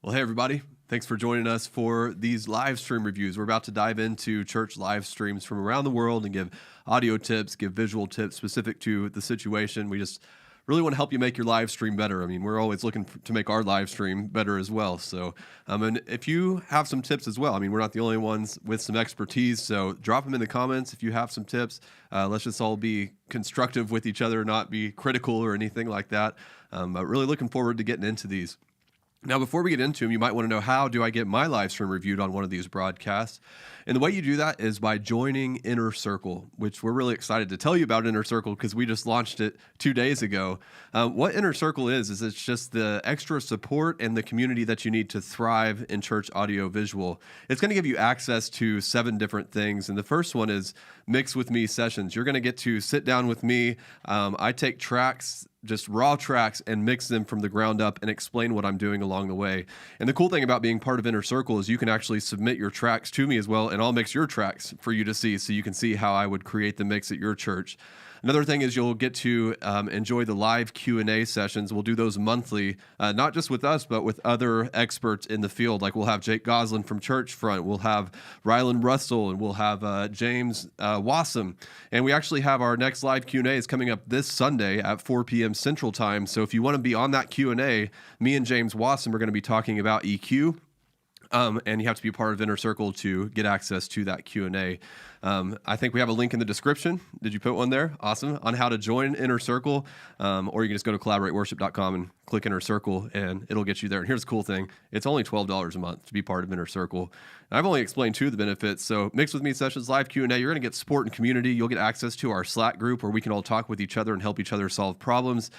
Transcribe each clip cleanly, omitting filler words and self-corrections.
Well, hey, everybody. Thanks for joining us for these live stream reviews. We're about to dive into church live streams from around the world and give audio tips, give visual tips specific to the situation. We just really want to help you make your live stream better. I mean, we're always looking to make our live stream better as well. So, and if you have some tips as well, I mean, we're not the only ones with some expertise. So drop them in the comments if you have some tips. Let's just all be constructive with each other, not be critical or anything like that. But really looking forward to getting into these. Now, before we get into them, you might want to know, how do I get my live stream reviewed on one of these broadcasts? And the way you do that is by joining Inner Circle, which we're really excited to tell you about Inner Circle because we just launched it 2 days ago. What Inner Circle is it's just the extra support and the community that you need to thrive in church audio visual. It's going to give you access to 7 different things. And the first one is Mix With Me sessions. You're going to get to sit down with me. I take tracks, just raw tracks, and mix them from the ground up and explain what I'm doing along the way. And the cool thing about being part of Inner Circle is you can actually submit your tracks to me as well, and I'll mix your tracks for you to see so you can see how I would create the mix at your church. Another thing is you'll get to enjoy the live Q&A sessions. We'll do those monthly, not just with us, but with other experts in the field. Like we'll have Jake Goslin from Churchfront, we'll have Ryland Russell, and we'll have James Wasem. And we actually have our next live Q&A is coming up this Sunday at 4 p.m. Central Time. So if you want to be on that Q&A, me and James Wasem are going to be talking about EQ. And you have to be part of Inner Circle to get access to that Q&A. I think we have a link in the description. Did you put one there? Awesome. On how to join Inner Circle. Or you can just go to collaborateworship.com and click Inner Circle, and it'll get you there. And here's the cool thing. It's only $12 a month to be part of Inner Circle. And I've only explained 2 of the benefits. So Mix With Me sessions, live Q&A, you're going to get support and community. You'll get access to our Slack group where we can all talk with each other and help each other solve problems.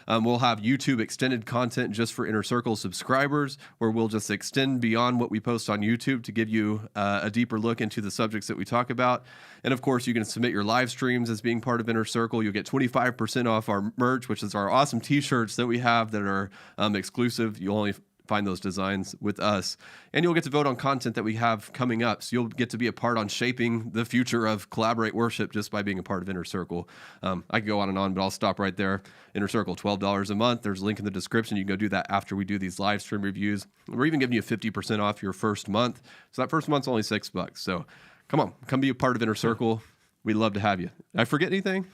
We'll have YouTube extended content just for Inner Circle subscribers, where we'll just extend beyond what we post on YouTube to give you a deeper look into the subjects that we talk about. And of course, you can submit your live streams as being part of Inner Circle. You'll get 25% off our merch, which is our awesome t-shirts that we have that are exclusive. You'll only find those designs with us. And you'll get to vote on content that we have coming up. So you'll get to be a part on shaping the future of Collaborate Worship just by being a part of Inner Circle. I could go on and on, but I'll stop right there. Inner Circle, $12 a month. There's a link in the description. You can go do that after we do these live stream reviews. We're even giving you 50% off your first month. So that first month's only $6. So come on, come be a part of Inner Circle. We'd love to have you. Did I forget anything?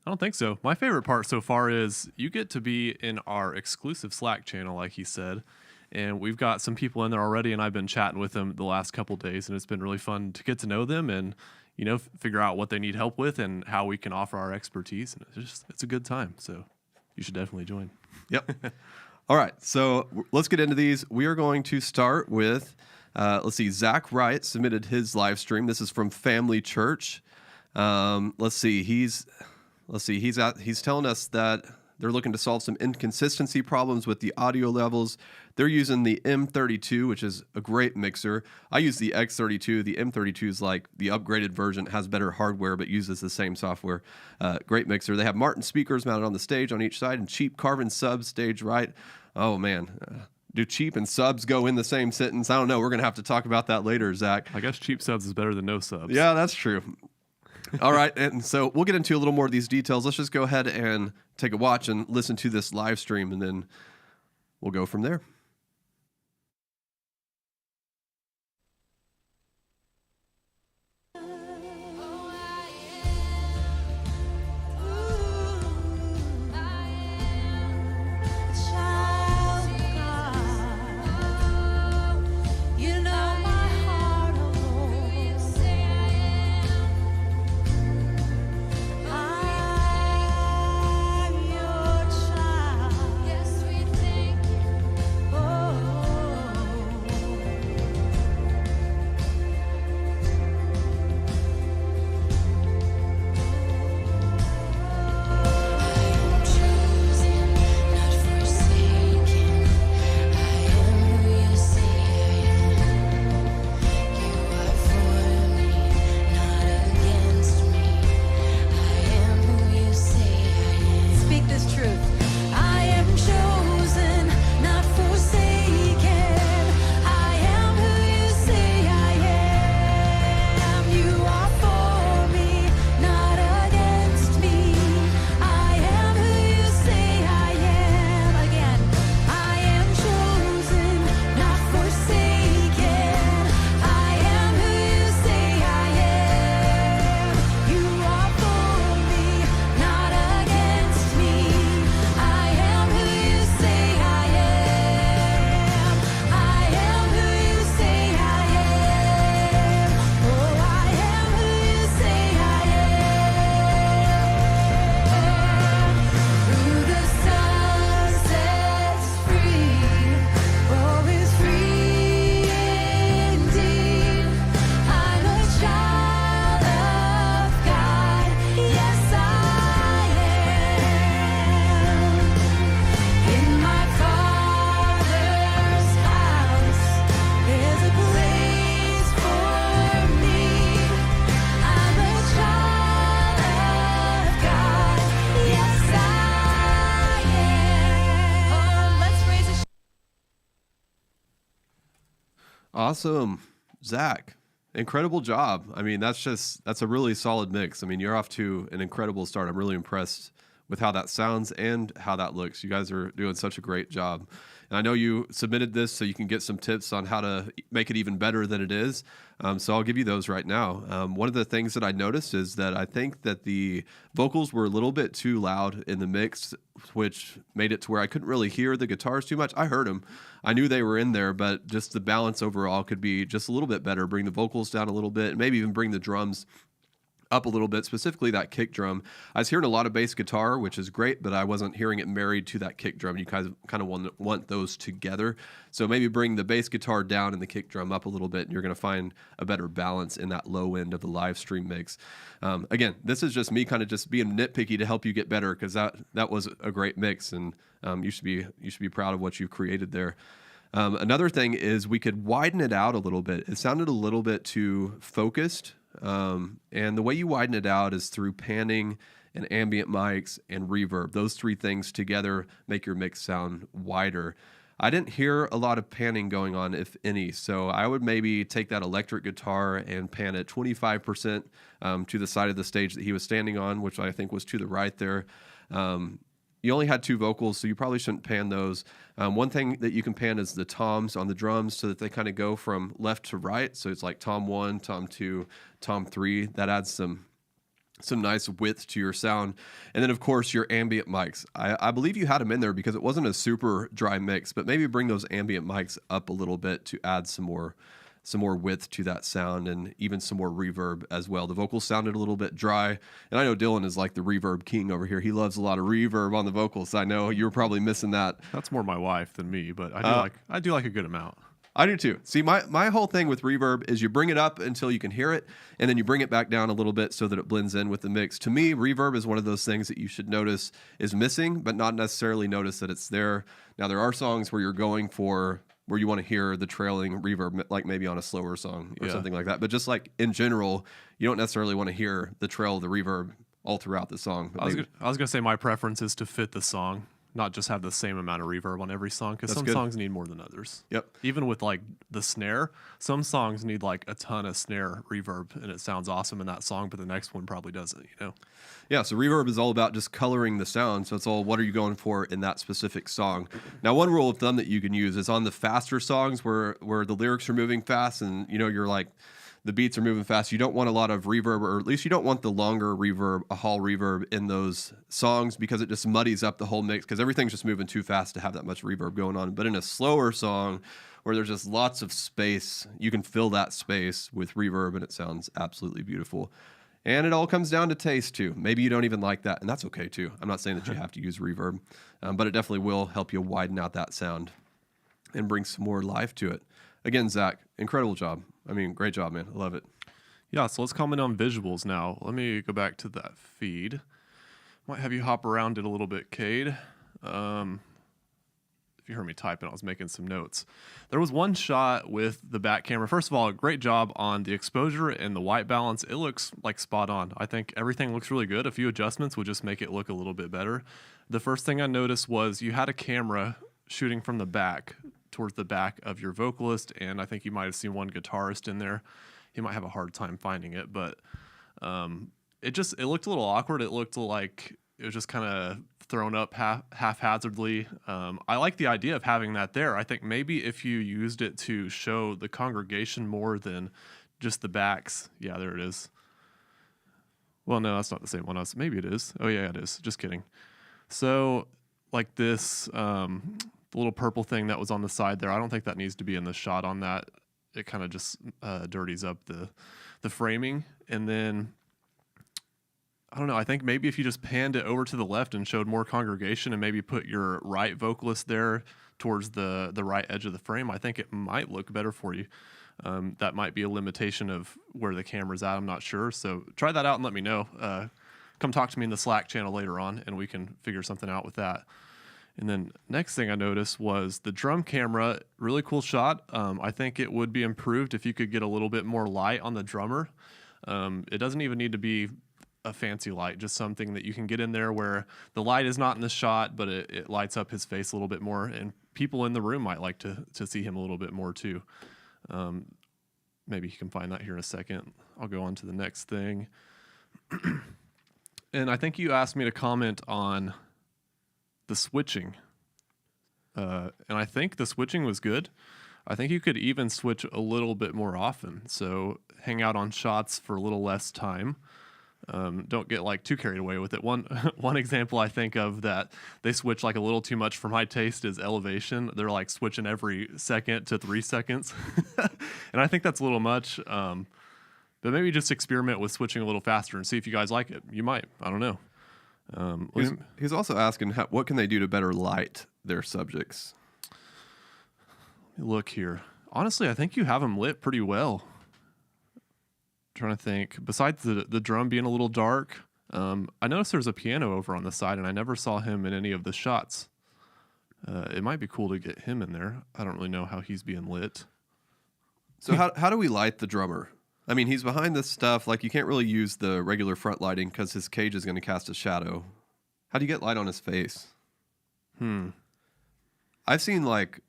I don't think so. My favorite part so far is you get to be in our exclusive Slack channel, like he said. And we've got some people in there already, and I've been chatting with them the last couple of days, and it's been really fun to get to know them and, you know, figure out what they need help with and how we can offer our expertise. And it's a good time. So you should definitely join. Yep. All right. So let's get into these. We are going to start with, let's see, Zach Wright submitted his live stream. This is from Family Church. Let's see. He's telling us that they're looking to solve some inconsistency problems with the audio levels. They're using the M32, which is a great mixer. I use the X32. The M32 is like the upgraded version. It has better hardware, but uses the same software. Great mixer. They have Martin speakers mounted on the stage on each side and cheap Carvin subs stage right. Oh, man. Do cheap and subs go in the same sentence? I don't know. We're going to have to talk about that later, Zach. I guess cheap subs is better than no subs. Yeah, that's true. All right, and so we'll get into a little more of these details. Let's just go ahead and take a watch and listen to this live stream, and then we'll go from there. I'm your child. Yes, we thank you. Awesome. Zach, incredible job. I mean, that's a really solid mix. I mean, you're off to an incredible start. I'm really impressed with how that sounds and how that looks. You guys are doing such a great job. And I know you submitted this so you can get some tips on how to make it even better than it is. So I'll give you those right now. One of the things that I noticed is that I think that the vocals were a little bit too loud in the mix, which made it to where I couldn't really hear the guitars too much. I heard them. I knew they were in there, but just the balance overall could be just a little bit better. Bring the vocals down a little bit, and maybe even bring the drums up a little bit, specifically that kick drum. I was hearing a lot of bass guitar, which is great, but I wasn't hearing it married to that kick drum. You guys kind of want those together. So maybe bring the bass guitar down and the kick drum up a little bit, and you're going to find a better balance in that low end of the live stream mix. Again, this is just me kind of just being nitpicky to help you get better, because that was a great mix, and you should be proud of what you've created there. Another thing is we could widen it out a little bit. It sounded a little bit too focused. And the way you widen it out is through panning and ambient mics and reverb. Those three things together make your mix sound wider. I didn't hear a lot of panning going on, if any, so I would maybe take that electric guitar and pan it 25% to the side of the stage that he was standing on, which I think was to the right there. You only had two vocals, so you probably shouldn't pan those. One thing that you can pan is the toms on the drums, so that they kind of go from left to right. So it's like tom 1, tom 2, tom 3. That adds some nice width to your sound. And then, of course, your ambient mics. I believe you had them in there because it wasn't a super dry mix, but maybe bring those ambient mics up a little bit to add some more width to that sound, and even some more reverb as well. The vocals sounded a little bit dry, and I know Dylan is like the reverb king over here. He loves a lot of reverb on the vocals. I know you were probably missing that. That's more my wife than me, but I do like a good amount. I do too. See, my whole thing with reverb is you bring it up until you can hear it, and then you bring it back down a little bit so that it blends in with the mix. To me, reverb is one of those things that you should notice is missing, but not necessarily notice that it's there. Now, there are songs where you're going for where you want to hear the trailing reverb, like maybe on a slower song or something like that. But just like in general, you don't necessarily want to hear the trail of the reverb all throughout the song. I was going to say my preference is to fit the song, not just have the same amount of reverb on every song, because some songs need more than others. Yep. Even with like the snare, some songs need like a ton of snare reverb, and it sounds awesome in that song, but the next one probably doesn't, you know? Yeah, so reverb is all about just coloring the sound. So it's all, what are you going for in that specific song? Now, one rule of thumb that you can use is on the faster songs where the lyrics are moving fast, and you're like, the beats are moving fast. You don't want a lot of reverb, or at least you don't want the longer reverb, a hall reverb in those songs, because it just muddies up the whole mix, because everything's just moving too fast to have that much reverb going on. But in a slower song where there's just lots of space, you can fill that space with reverb, and it sounds absolutely beautiful. And it all comes down to taste too. Maybe you don't even like that, and that's okay too. I'm not saying that you have to use reverb, but it definitely will help you widen out that sound and bring some more life to it. Again, Zach, incredible job. I mean, great job, man. I love it. Yeah, so let's comment on visuals now. Let me go back to that feed. Might have you hop around it a little bit, Kade. If you heard me typing, I was making some notes. There was one shot with the back camera. First of all, great job on the exposure and the white balance. It looks like spot on. I think everything looks really good. A few adjustments would just make it look a little bit better. The first thing I noticed was you had a camera shooting from the back towards the back of your vocalist, and I think you might have seen one guitarist in there. He might have a hard time finding it, but it looked a little awkward. It looked like it was just kind of thrown up haphazardly. I like the idea of having that there. I think maybe if you used it to show the congregation more than just the backs. Yeah, there it is. Well, no, that's not the same one. Maybe it is. Oh, yeah, it is. Just kidding. So, like this, the little purple thing that was on the side there, I don't think that needs to be in the shot on that. It kind of just dirties up the framing. And then, I don't know, I think maybe if you just panned it over to the left and showed more congregation and maybe put your right vocalist there towards the right edge of the frame, I think it might look better for you. That might be a limitation of where the camera's at. I'm not sure. So try that out and let me know. Come talk to me in the Slack channel later on, and we can figure something out with that. And then next thing I noticed was the drum camera. Really cool shot. I think it would be improved if you could get a little bit more light on the drummer. It doesn't even need to be a fancy light, just something that you can get in there where the light is not in the shot, but it lights up his face a little bit more, and people in the room might like to see him a little bit more too. Maybe he can find that here in a second. I'll go on to the next thing. And I think you asked me to comment on the switching. And I think the switching was good. I think you could even switch a little bit more often. So hang out on shots for a little less time. Don't get like too carried away with it. One example I think of that they switch like a little too much for my taste is elevation. They're like switching every second to 3 seconds. And I think that's a little much. But maybe just experiment with switching a little faster and see if you guys like it. You might. I don't know. He's also asking, what can they do to better light their subjects? Look here. Honestly, I think you have them lit pretty well. Trying to think. Besides the drum being a little dark, I noticed there's a piano over on the side, and I never saw him in any of the shots. It might be cool to get him in there. I don't really know how he's being lit. So how do we light the drummer? I mean, he's behind this stuff. Like, you can't really use the regular front lighting because his cage is going to cast a shadow. How do you get light on his face? I've seen, like,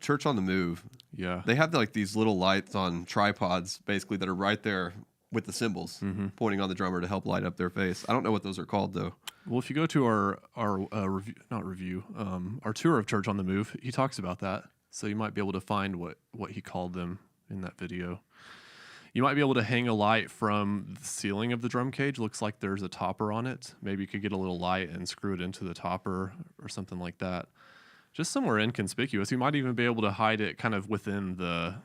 Church on the Move. Yeah. They have, like, these little lights on tripods, basically, that are right there with the cymbals pointing on the drummer to help light up their face. I don't know what those are called, though. Well, if you go to our tour of Church on the Move, he talks about that. So you might be able to find what he called them in that video. You might be able to hang a light from the ceiling of the drum cage. Looks like there's a topper on it. Maybe you could get a little light and screw it into the topper or something like that. Just somewhere inconspicuous. You might even be able to hide it kind of within the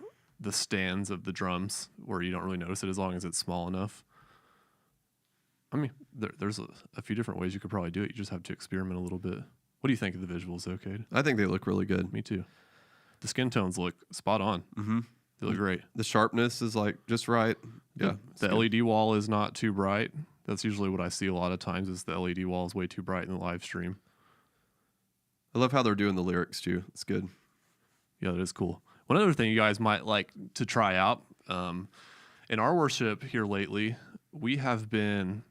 stands of the drums where you don't really notice it as long as it's small enough. I mean, there's a few different ways you could probably do it. You just have to experiment a little bit. What do you think of the visuals, though, Kade? I think they look really good. Me too. The skin tones look spot on. They look great. The sharpness is like just right. Yeah. The LED wall is not too bright. That's usually what I see a lot of times is the LED wall is way too bright in the live stream. I love how they're doing the lyrics too. It's good. Yeah, that is cool. One other thing you guys might like to try out, in our worship here lately, we have been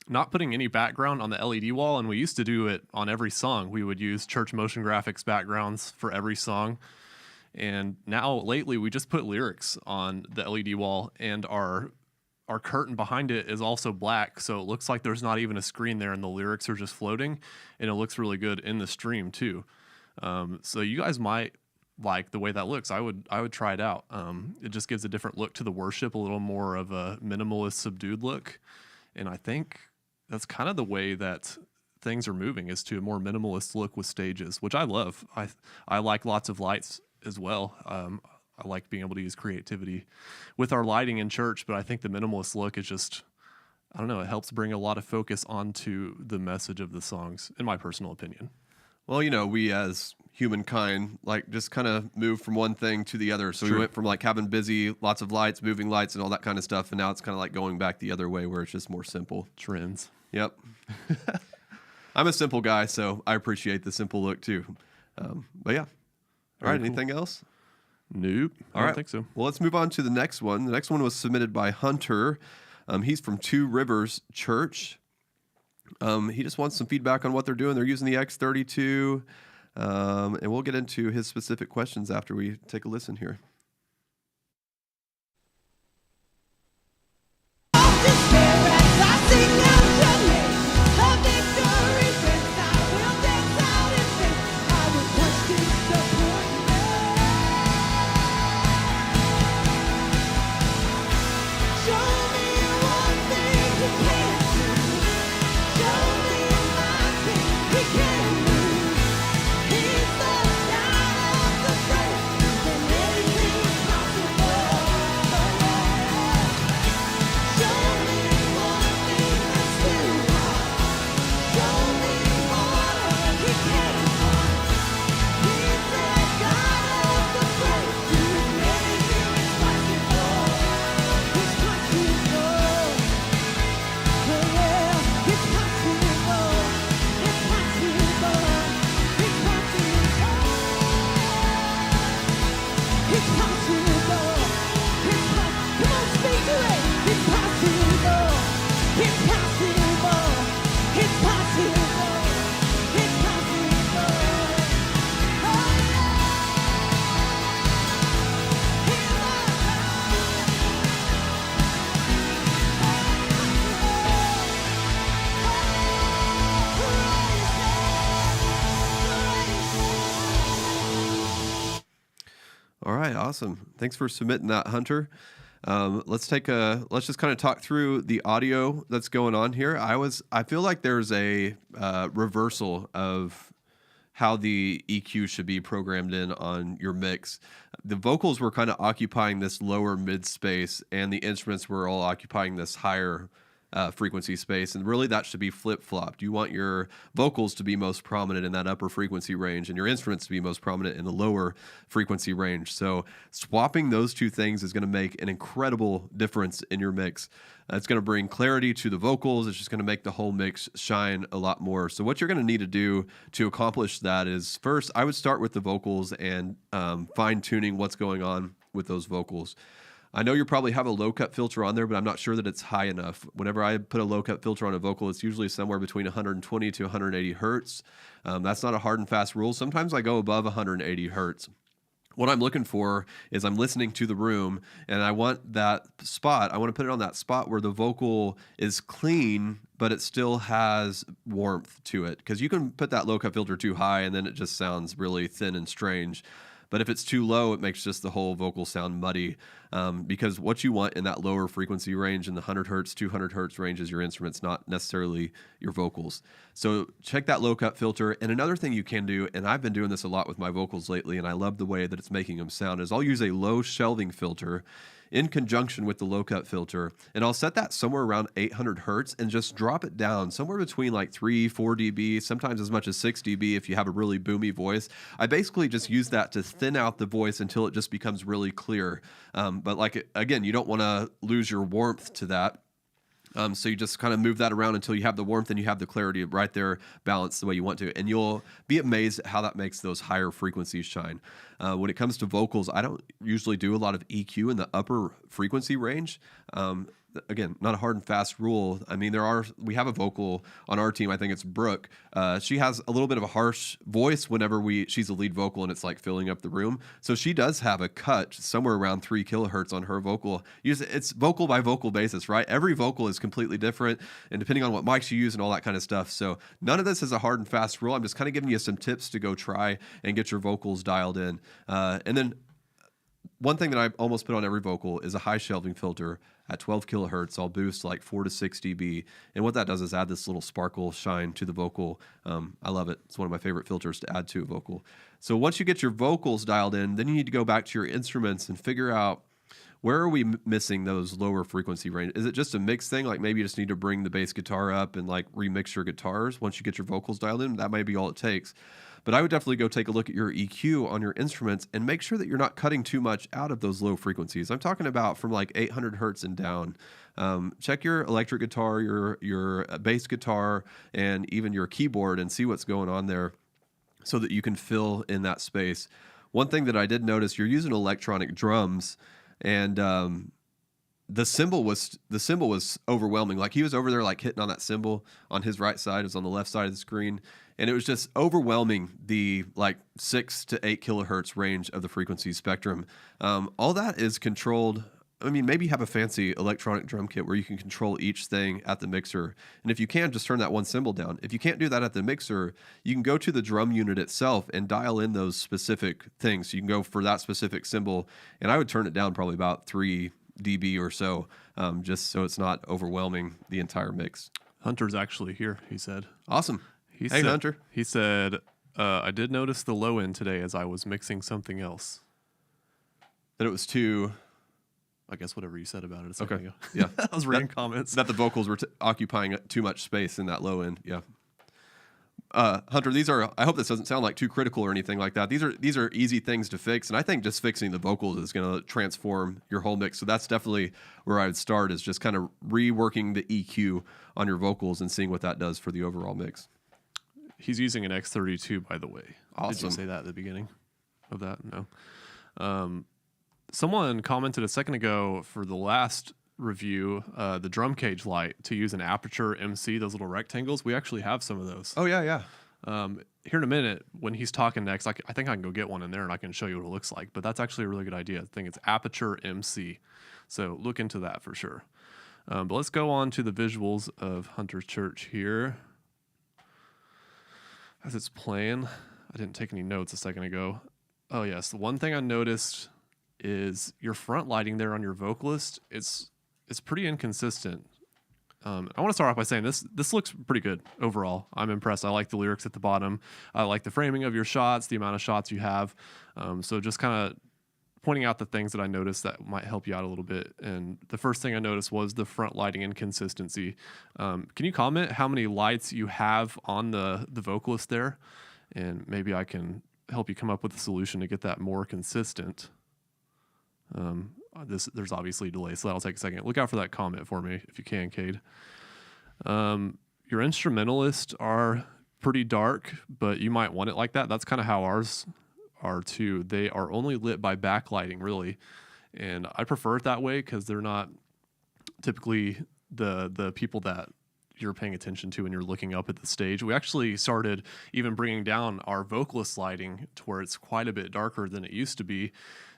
not putting any background on the LED wall, and we used to do it on every song. We would use church motion graphics backgrounds for every song. And now lately we just put lyrics on the LED wall, and our curtain behind it is also black, so it looks like there's not even a screen there and the lyrics are just floating, and it looks really good in the stream too. So you guys might like the way that looks. I would try it out. It just gives a different look to the worship, a little more of a minimalist, subdued look. And I think that's kind of the way that things are moving, is to a more minimalist look with stages, which I love. I like lots of lights as well. I like being able to use creativity with our lighting in church, but I think the minimalist look is just, I don't know, it helps bring a lot of focus onto the message of the songs, in my personal opinion. Well, you know, we as humankind, like, just kind of move from one thing to the other. So we went from like having busy, lots of lights, moving lights and all that kind of stuff. And now it's kind of like going back the other way where it's just more simple. Trends. Yep. I'm a simple guy, so I appreciate the simple look too. But yeah. All right. Cool. Anything else? Nope. I don't think so. Well, let's move on to the next one. The next one was submitted by Hunter. He's from Two Rivers Church. He just wants some feedback on what they're doing. They're using the X32. And we'll get into his specific questions after we take a listen here. He's the God of the breakthrough. right, awesome. Thanks for submitting that, Hunter. Let's just kind of talk through the audio that's going on here. I feel like there's a reversal of how the EQ should be programmed in on your mix. The vocals were kind of occupying this lower mid space, and the instruments were all occupying this higher frequency space. And really, that should be flip flopped. You want your vocals to be most prominent in that upper frequency range, and your instruments to be most prominent in the lower frequency range. So, swapping those two things is going to make an incredible difference in your mix. It's going to bring clarity to the vocals. It's just going to make the whole mix shine a lot more. So what you're going to need to do to accomplish that is, first, I would start with the vocals and fine-tuning what's going on with those vocals. I know you probably have a low-cut filter on there, but I'm not sure that it's high enough. Whenever I put a low-cut filter on a vocal, it's usually somewhere between 120 to 180 hertz. That's not a hard and fast rule. Sometimes I go above 180 hertz. What I'm looking for is I'm listening to the room, and I want to put it on that spot where the vocal is clean, but it still has warmth to it. Because you can put that low-cut filter too high, and then it just sounds really thin and strange. But if it's too low, it makes just the whole vocal sound muddy, because what you want in that lower frequency range in the 100 hertz, 200 hertz range is your instruments, not necessarily your vocals. So check that low-cut filter. And another thing you can do, and I've been doing this a lot with my vocals lately, and I love the way that it's making them sound, is I'll use a low shelving filter in conjunction with the low-cut filter, and I'll set that somewhere around 800 hertz and just drop it down somewhere between like 3-4 dB, sometimes as much as 6 dB if you have a really boomy voice. I basically just use that to thin out the voice until it just becomes really clear. But like, again, you don't want to lose your warmth to that. So you just kind of move that around until you have the warmth and you have the clarity right there balanced the way you want to. And you'll be amazed at how that makes those higher frequencies shine. When it comes to vocals, I don't usually do a lot of EQ in the upper frequency range. Again, not a hard and fast rule. I mean, we have a vocal on our team. I think it's Brooke. She has a little bit of a harsh voice whenever she's a lead vocal and it's like filling up the room. So she does have a cut somewhere around 3 kilohertz on her vocal. It's vocal by vocal basis, right? Every vocal is completely different, and depending on what mics you use and all that kind of stuff. So none of this is a hard and fast rule. I'm just kind of giving you some tips to go try and get your vocals dialed in. And then one thing that I almost put on every vocal is a high shelving filter at 12 kilohertz. I'll boost like 4 to 6 dB. And what that does is add this little sparkle shine to the vocal. I love it. It's one of my favorite filters to add to a vocal. So once you get your vocals dialed in, then you need to go back to your instruments and figure out, where are we missing those lower frequency range? Is it just a mix thing? Like maybe you just need to bring the bass guitar up and like remix your guitars once you get your vocals dialed in. That might be all it takes. But I would definitely go take a look at your EQ on your instruments and make sure that you're not cutting too much out of those low frequencies. I'm talking about from like 800 hertz and down. Check your electric guitar, your bass guitar, and even your keyboard and see what's going on there so that you can fill in that space. One thing that I did notice, you're using electronic drums, and the cymbal was overwhelming. Like he was over there like hitting on that cymbal on his right side. It was on the left side of the screen. And it was just overwhelming the like 6 to 8 kilohertz range of the frequency spectrum. All that is controlled. I mean, maybe you have a fancy electronic drum kit where you can control each thing at the mixer. And if you can, just turn that one cymbal down. If you can't do that at the mixer, you can go to the drum unit itself and dial in those specific things. So you can go for that specific cymbal. And I would turn it down probably about 3 dB or so, just so it's not overwhelming the entire mix. Hunter's actually here, he said. Awesome. Hey, Hunter. He said, I did notice the low end today as I was mixing something else. That it was too... I guess whatever you said about it a second ago. Yeah. I was reading comments. That the vocals were occupying too much space in that low end. Yeah. Hunter, I hope this doesn't sound like too critical or anything like that. These are easy things to fix. And I think just fixing the vocals is going to transform your whole mix. So that's definitely where I would start, is just kind of reworking the EQ on your vocals and seeing what that does for the overall mix. He's using an X32, by the way. Awesome. Did you say that at the beginning of that? No. Someone commented a second ago for the last review, the drum cage light, to use an Aperture MC, those little rectangles. We actually have some of those. Oh, yeah. Here in a minute, when he's talking next, I think I can go get one in there and I can show you what it looks like. But that's actually a really good idea. I think it's Aperture MC. So look into that for sure. But let's go on to the visuals of Hunter's Church here. As it's playing, I didn't take any notes a second ago. Oh, yes. The one thing I noticed is your front lighting there on your vocalist. It's pretty inconsistent. I want to start off by saying this looks pretty good overall. I'm impressed. I like the lyrics at the bottom. I like the framing of your shots, the amount of shots you have. So just kind of pointing out the things that I noticed that might help you out a little bit. And the first thing I noticed was the front lighting inconsistency. Can you comment how many lights you have on the vocalist there? And maybe I can help you come up with a solution to get that more consistent. There's obviously a delay, so that'll take a second. Look out for that comment for me if you can, Kade. Your instrumentalists are pretty dark, but you might want it like that. That's kind of how ours are too. They are only lit by backlighting, really, and I prefer it that way because they're not typically the people that you're paying attention to when you're looking up at the stage. We actually started even bringing down our vocalist lighting to where it's quite a bit darker than it used to be,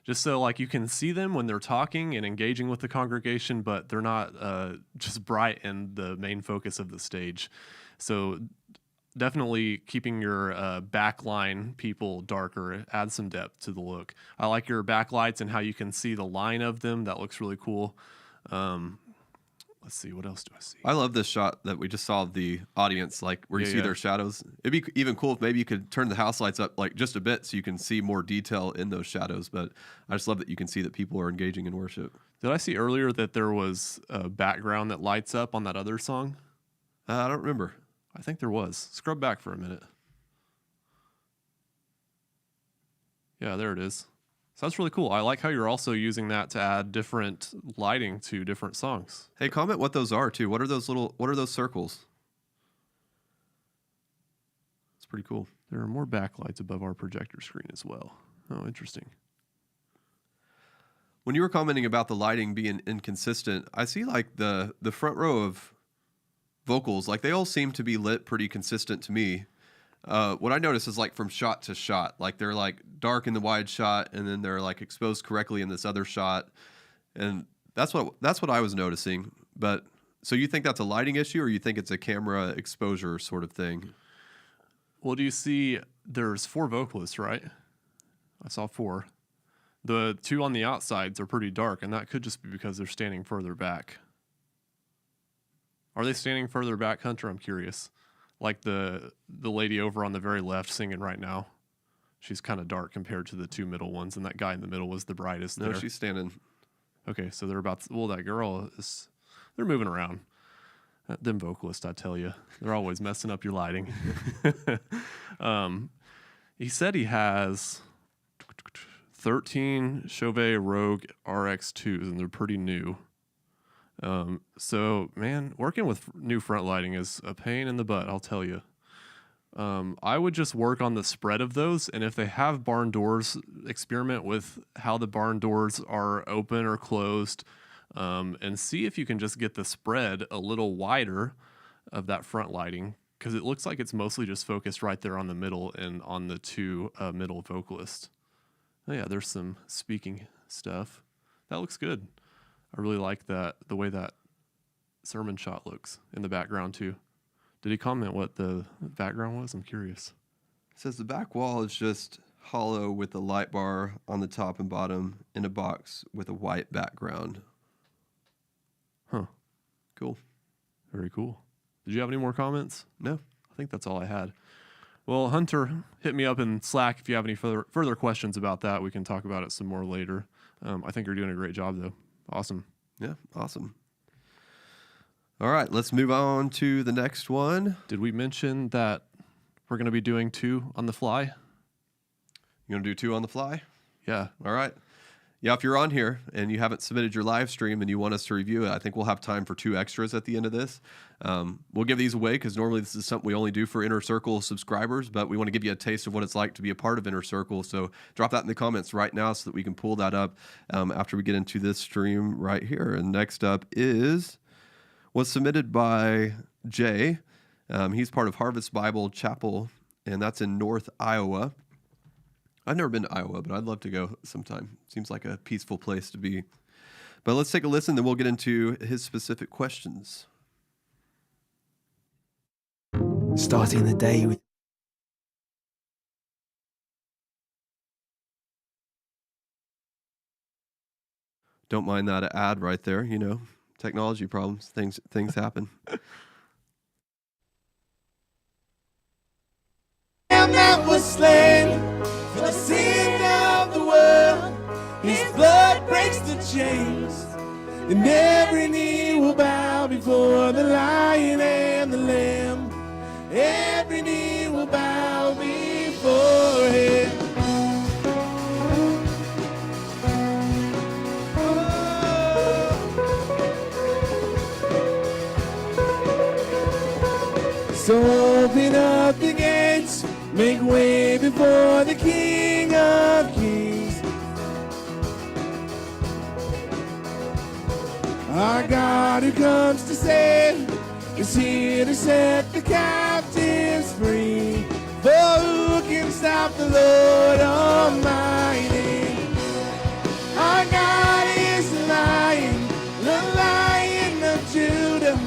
just so like you can see them when they're talking and engaging with the congregation, but they're not just bright in the main focus of the stage. So definitely keeping your backline people darker adds some depth to the look. I like your backlights and how you can see the line of them. That looks really cool. Let's see, what else do I see? I love this shot that we just saw of the audience, like where you see their shadows. It'd be even cool if maybe you could turn the house lights up like just a bit so you can see more detail in those shadows. But I just love that you can see that people are engaging in worship. Did I see earlier that there was a background that lights up on that other song? I don't remember. I think there was. Scrub back for a minute. Yeah, there it is. So that's really cool. I like how you're also using that to add different lighting to different songs. Hey, comment what those are too. What are those circles? It's pretty cool. There are more backlights above our projector screen as well. Oh, interesting. When you were commenting about the lighting being inconsistent, I see like the front row of vocals, like they all seem to be lit pretty consistent to me. What I notice is like from shot to shot, like they're like dark in the wide shot and then they're like exposed correctly in this other shot. And that's what I was noticing. But so you think that's a lighting issue or you think it's a camera exposure sort of thing? Well, do you see there's 4 vocalists, right? I saw 4. The 2 on the outsides are pretty dark, and that could just be because they're standing further back. Are they standing further back, Hunter? I'm curious. Like the lady over on the very left singing right now. She's kind of dark compared to the 2 middle ones, and that guy in the middle was the brightest No, there. she's standing. Okay, so they're about to, well, that girl is, they're moving around. Them vocalists, I tell you, they're always messing up your lighting. He said he has 13 Chauvet Rogue RX2s, and they're pretty new. So, man, working with new front lighting is a pain in the butt, I'll tell you. I would just work on the spread of those, and if they have barn doors, experiment with how the barn doors are open or closed, and see if you can just get the spread a little wider of that front lighting, because it looks like it's mostly just focused right there on the middle and on the 2 middle vocalists. Oh yeah, there's some speaking stuff. That looks good. I really like that, the way that sermon shot looks in the background too. Did he comment what the background was? I'm curious. It says the back wall is just hollow with a light bar on the top and bottom in a box with a white background. Huh. Cool. Very cool. Did you have any more comments? No. I think that's all I had. Well, Hunter, hit me up in Slack if you have any further questions about that. We can talk about it some more later. I think you're doing a great job, though. Awesome. Yeah, awesome. All right, let's move on to the next one. Did we mention that we're going to be doing 2 on the fly? You going to do 2 on the fly? Yeah. All right. Yeah, if you're on here and you haven't submitted your live stream and you want us to review it, I think we'll have time for 2 extras at the end of this. We'll give these away because normally this is something we only do for Inner Circle subscribers, but we want to give you a taste of what it's like to be a part of Inner Circle. So drop that in the comments right now so that we can pull that up after we get into this stream right here. And next up was submitted by Jay. He's part of Harvest Bible Chapel, and that's in North Iowa. I've never been to Iowa, but I'd love to go sometime. Seems like a peaceful place to be. But let's take a listen, then we'll get into his specific questions. Starting the day with Don't mind that ad right there. You know, technology problems. Things happen. Lamb that was slain for the sin of the world. His blood breaks the chains, and every knee will bow before the Lion and the Lamb. Every knee will bow before him. So open up the gates, make way before the King of Kings. Our God who comes to save is here to set the captives free. For who can stop the Lord Almighty? Our God is the Lion of Judah.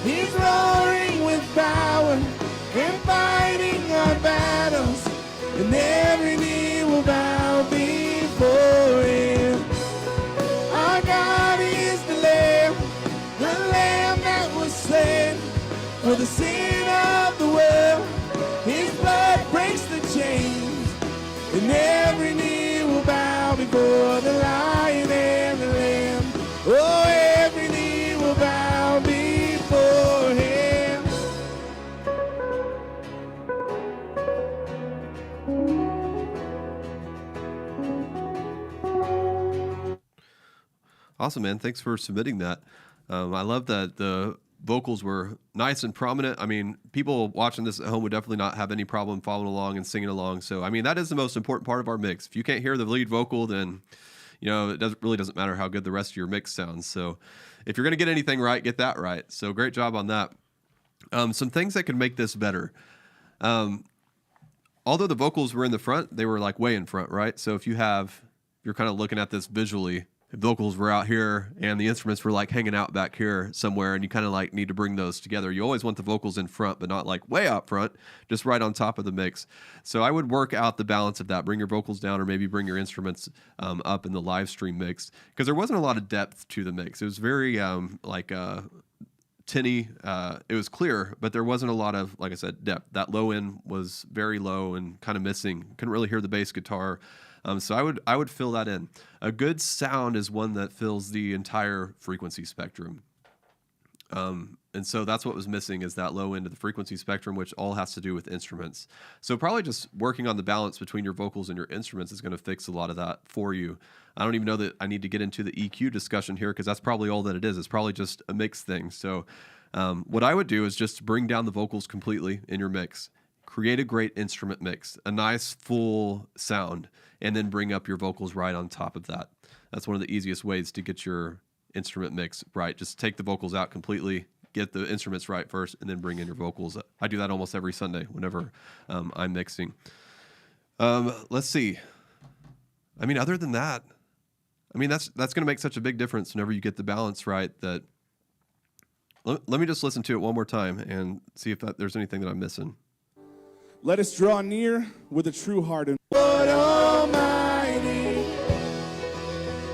He's roaring with power and fighting our battles, and every knee will bow before him. Our God is the Lamb that was slain for the sin of the world. His blood breaks the chains, and every knee will bow before the Lion and the Lamb. Oh, every knee will bow before him. Awesome, man. Thanks for submitting that. I love that the vocals were nice and prominent. I mean, people watching this at home would definitely not have any problem following along and singing along. So, I mean, that is the most important part of our mix. If you can't hear the lead vocal, then, you know, it really doesn't matter how good the rest of your mix sounds. So if you're going to get anything right, get that right. So great job on that. Some things that could make this better. Although the vocals were in the front, they were like way in front, right? So if you're kind of looking at this visually, if vocals were out here and the instruments were like hanging out back here somewhere, and you kind of like need to bring those together. You always want the vocals in front, but not like way out front, just right on top of the mix. So I would work out the balance of that. Bring your vocals down, or maybe bring your instruments up in the live stream mix, because there wasn't a lot of depth to the mix. It was very tinny. It was clear, but there wasn't a lot of, like I said, depth. That low end was very low and kind of missing. Couldn't really hear the bass guitar. So I would fill that in. A good sound is one that fills the entire frequency spectrum. And so that's what was missing, is that low end of the frequency spectrum, which all has to do with instruments. So probably just working on the balance between your vocals and your instruments is going to fix a lot of that for you. I don't even know that I need to get into the EQ discussion here, because that's probably all that it is. It's probably just a mix thing. So what I would do is just bring down the vocals completely in your mix. Create a great instrument mix, a nice full sound, and then bring up your vocals right on top of that. That's one of the easiest ways to get your instrument mix right. Just take the vocals out completely, get the instruments right first, and then bring in your vocals. I do that almost every Sunday whenever I'm mixing. Let's see. I mean, other than that, I mean, that's going to make such a big difference whenever you get the balance right. That let me just listen to it one more time and see if there's anything that I'm missing. Let us draw near with a true heart and Lord Almighty,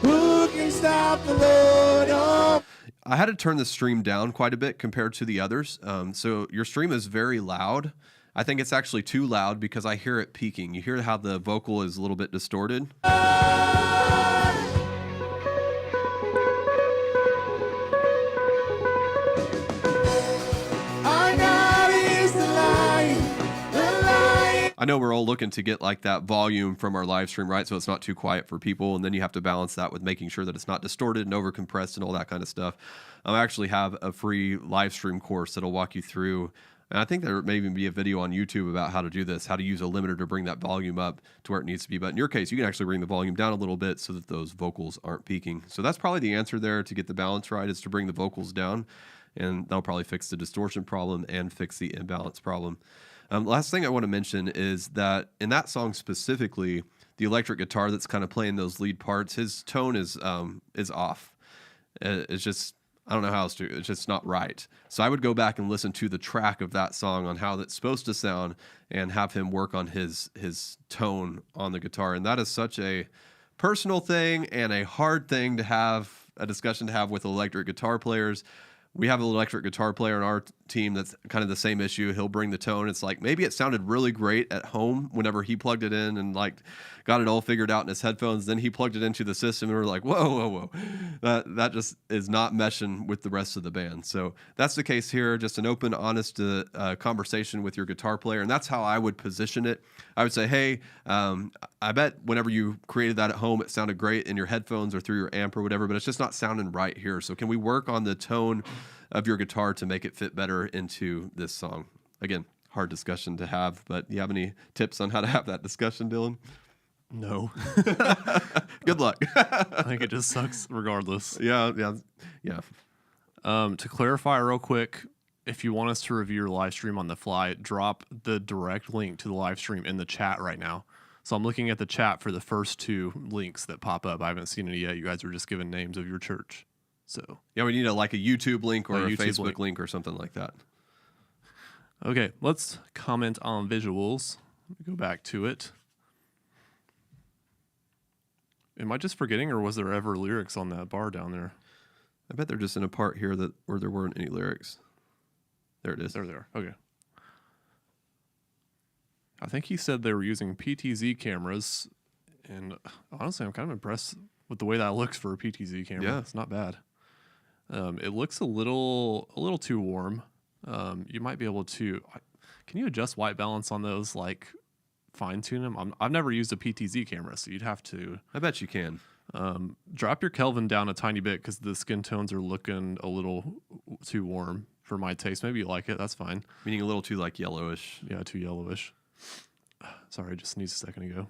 who can stop the Lord Almighty? I had to turn the stream down quite a bit compared to the others. So your stream is very loud. I think it's actually too loud because I hear it peaking. You hear how the vocal is a little bit distorted? I know we're all looking to get like that volume from our live stream, right? So it's not too quiet for people. And then you have to balance that with making sure that it's not distorted and overcompressed and all that kind of stuff. I actually have a free live stream course that'll walk you through. And I think there may even be a video on YouTube about how to do this, how to use a limiter to bring that volume up to where it needs to be. But in your case, you can actually bring the volume down a little bit so that those vocals aren't peaking. So that's probably the answer there to get the balance right, is to bring the vocals down. And that'll probably fix the distortion problem and fix the imbalance problem. Last thing I want to mention is that in that song specifically, the electric guitar that's kind of playing those lead parts, his tone is off. It's just, I don't know how else to, it's just not right. So I would go back and listen to the track of that song on how that's supposed to sound and have him work on his tone on the guitar. And that is such a personal thing and a hard thing to have a discussion to have with electric guitar players. We have an electric guitar player on our team that's kind of the same issue. He'll bring the tone. It's like maybe it sounded really great at home whenever he plugged it in and like got it all figured out in his headphones. Then he plugged it into the system and we're like, whoa. That just is not meshing with the rest of the band. So that's the case here. Just an open, honest conversation with your guitar player. And that's how I would position it. I would say, hey, I bet whenever you created that at home, it sounded great in your headphones or through your amp or whatever, but it's just not sounding right here. So can we work on the tone of your guitar to make it fit better into this song? Again, hard discussion to have, but do you have any tips on how to have that discussion, Dylan? No. Good luck. I think it just sucks regardless. Yeah. To clarify real quick, if you want us to review your live stream on the fly, drop the direct link to the live stream in the chat right now. So I'm looking at the chat for the first 2 links that pop up. I haven't seen any yet. You guys are just giving names of your church. So yeah, we need a YouTube link or a YouTube Facebook link or something like that. Okay, let's comment on visuals. Let me go back to it. Am I just forgetting, or was there ever lyrics on that bar down there? I bet they're just in a part here where there weren't any lyrics. There it is. There they are. Okay. I think he said they were using PTZ cameras, and honestly, I'm kind of impressed with the way that looks for a PTZ camera. Yeah. It's not bad. It looks a little too warm. You might be able to. Can you adjust white balance on those? Like fine tune them? I've never used a PTZ camera, so you'd have to. I bet you can. Drop your Kelvin down a tiny bit because the skin tones are looking a little too warm for my taste. Maybe you like it. That's fine. Meaning a little too like yellowish. Yeah, too yellowish. Sorry, I just sneezed a second ago.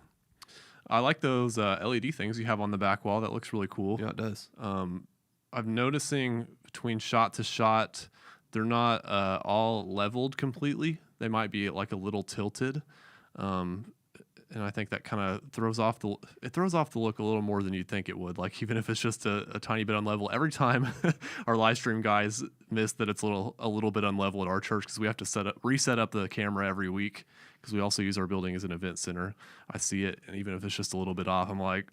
I like those LED things you have on the back wall. That looks really cool. Yeah, it does. I'm noticing between shot to shot, they're not all leveled completely. They might be like a little tilted. And I think that kind of throws off the look a little more than you'd think it would. Like even if it's just a tiny bit unlevel. Every time our live stream guys miss that it's a little bit unlevel at our church because we have to reset up the camera every week because we also use our building as an event center. I see it, and even if it's just a little bit off, I'm like,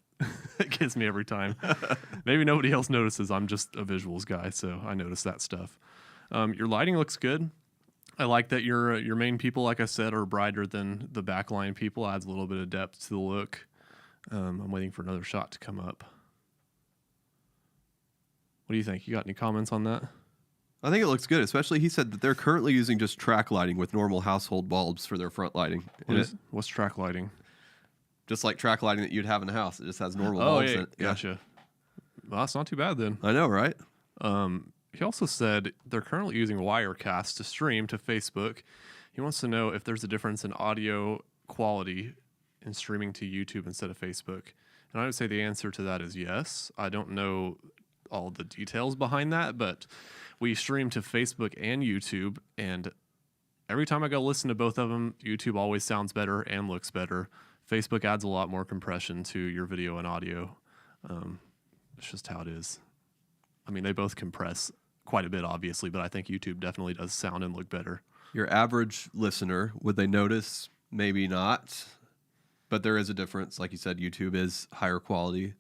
it gets me every time. Maybe nobody else notices. I'm just a visuals guy, so I notice that stuff. Your lighting looks good. I like that your main people, like I said, are brighter than the backline people. Adds a little bit of depth to the look. I'm waiting for another shot to come up. What do you think? You got any comments on that? I think it looks good, especially he said that they're currently using just track lighting with normal household bulbs for their front lighting. What's track lighting? Just like track lighting that you'd have in a house. It just has normal Oh, bulbs yeah, in it. Yeah. gotcha. Well, that's not too bad then. I know, right? He also said they're currently using Wirecast to stream to Facebook. He wants to know if there's a difference in audio quality in streaming to YouTube instead of Facebook. And I would say the answer to that is yes. I don't know all the details behind that, but we stream to Facebook and YouTube, and every time I go listen to both of them, YouTube always sounds better and looks better. Facebook adds a lot more compression to your video and audio. It's just how it is. I mean, they both compress quite a bit, obviously, but I think YouTube definitely does sound and look better. Your average listener, would they notice? Maybe not. But there is a difference. Like you said, YouTube is higher quality.